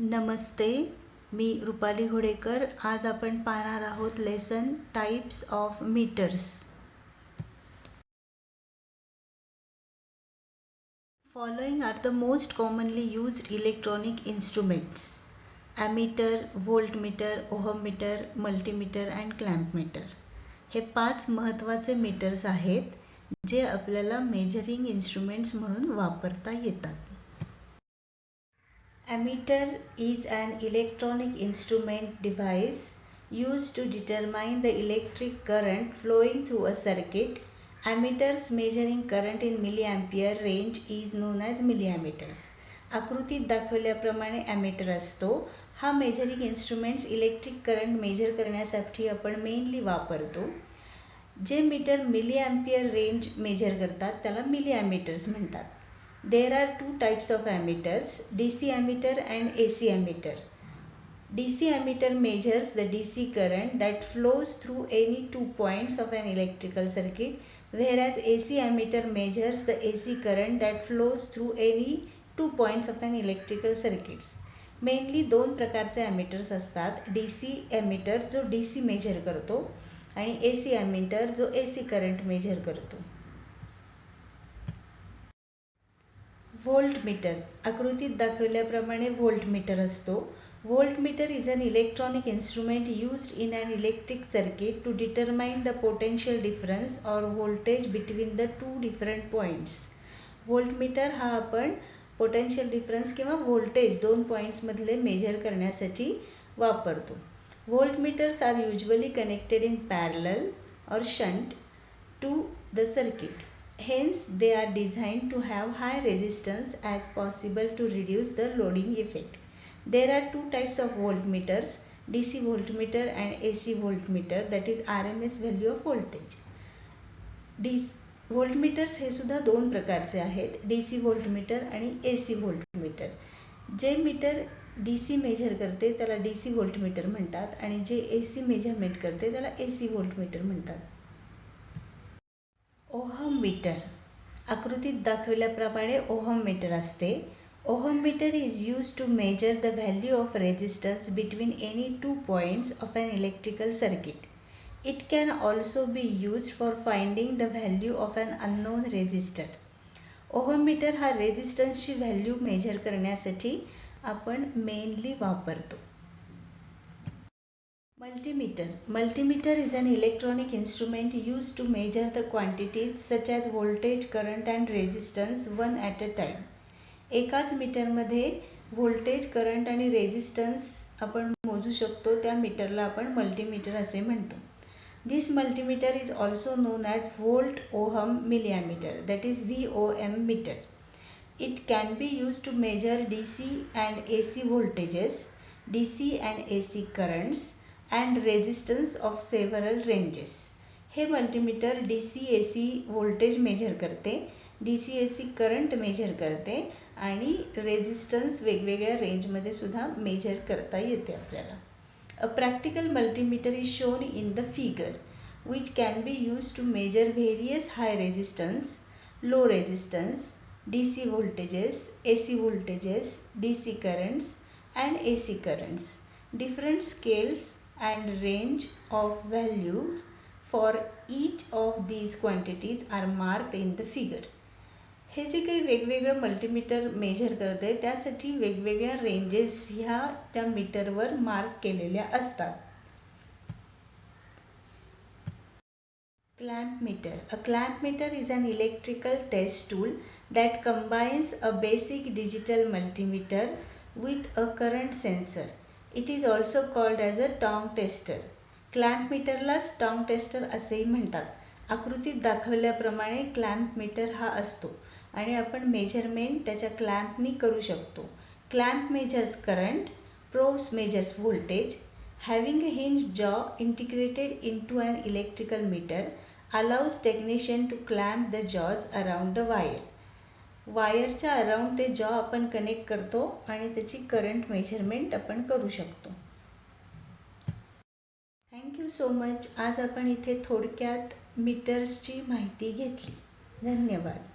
नमस्ते, मी रुपाली घोडेकर. आज आपण पाहणार आहोत lesson types of meters. Following are the most commonly used electronic instruments: ammeter, voltmeter, ohmmeter, multimeter and clamp meter. हे 5 महत्त्वाचे metres आहेत जे आपल्याला मेजरिंग इन्स्ट्रुमेंट्स म्हणून वापरता येतात. Ammeter is an electronic instrument device used to determine the electric current flowing through a circuit. Ammeters measuring current in milliampere range is known as milliammeters. आकृतीत दाखवल्याप्रमाणे ॲमीटर असतो. हा measuring instruments electric current measure करण्यासाठी आपण mainly वापरतो. जे metre मिलीॲम्पियर range major करतात त्याला मिलीॲमीटर्स म्हणतात. There are two types of ammeters: DC ammeter and AC ammeter. DC ammeter measures the DC current that flows through any 2 points of an electrical circuit, whereas AC ammeter measures the AC current that flows through any 2 points of an electrical circuits. Mainly 2 प्रकारचे ammeters असतात. DC ammeter जो DC measure करतो आणि AC ammeter जो AC current measure करतो. Voltmeter आकृतीत दाखवल्याप्रमाणे voltmeter असतो. Voltmeter is an electronic instrument used in an electric circuit to determine the potential difference or voltage between the 2 different points. Voltmeter हा आपण potential difference किंवा voltage 2 पॉईंट्समधले measure करण्यासाठी वापरतो. Voltmeters are usually connected in parallel or shunt to the circuit. Hence, they are designed to have high resistance as possible to reduce the loading effect. There are 2 types of voltmeters: DC voltmeter and AC voltmeter, that is RMS value of voltage. Voltmeters हे सुद्धा 2 प्रकारचे आहेत, DC voltmeter आणि AC voltmeter. जे metre DC major करते त्याला DC voltmeter म्हणतात आणि जे AC मेजरमेंट करते त्याला AC व्होल्टमीटर म्हणतात. ओहम मीटर आकृतीत दाखवल्याप्रमाणे ओहम मीटर असते. Ohm meter is use to measure the value of resistance between any 2 points of an electrical circuit. It can also be used for finding the value of an unknown resistor. Ohm meter हा रेजिस्टन्सची value major करण्यासाठी आपण mainly वापरतो. Multimeter is an electronic instrument used to measure the quantities such as voltage, current and resistance one at a time. एकाच मीटरमध्ये voltage, current आणि resistance आपण मोजू शकतो. त्या मीटरला आपण मल्टीमीटर असे म्हणतो. This multimeter is also known as volt ohm milliammeter, that is VOM meter. It can be used to measure DC and AC voltages, DC and AC currents and resistance of several ranges. हे multimeter DC AC voltage measure करते, DC AC current measure करते आणि resistance वेगवेगळ्या रेंजमध्ये सुद्धा major करता येते आपल्याला. A practical multimeter is shown in the figure which can be used to measure various high resistance, low resistance, DC voltages, AC voltages, DC currents and AC currents. Different scales and range of values for each of these quantities are marked in the figure. हे जे काही वेगवेगळं multimeter major करते त्यासाठी वेगवेगळ्या ranges ह्या त्या मीटरवर मार्क केलेल्या असतात. Clamp meter. A clamp meter is an electrical test tool that combines a basic digital multimeter with a current sensor. It is also called as a tongue tester. Clamp मीटरलाच tong tester असेही म्हणतात. आकृतीत दाखवल्याप्रमाणे clamp metre हा असतो आणि आपण measurement त्याच्या क्लॅम्पनी करू शकतो. Clamp measures current, probes measures voltage. Having a hinge जॉ integrated into an electrical meter allows technician to clamp the jaws around the wire. वायरच्या अराउंड ते जॉ आपण कनेक्ट करतो आणि त्याची करंट मेजरमेंट आपण करू शकतो. Thank you so much. आज आपण इथे थोडक्यात मीटर्सची माहिती घेतली. धन्यवाद.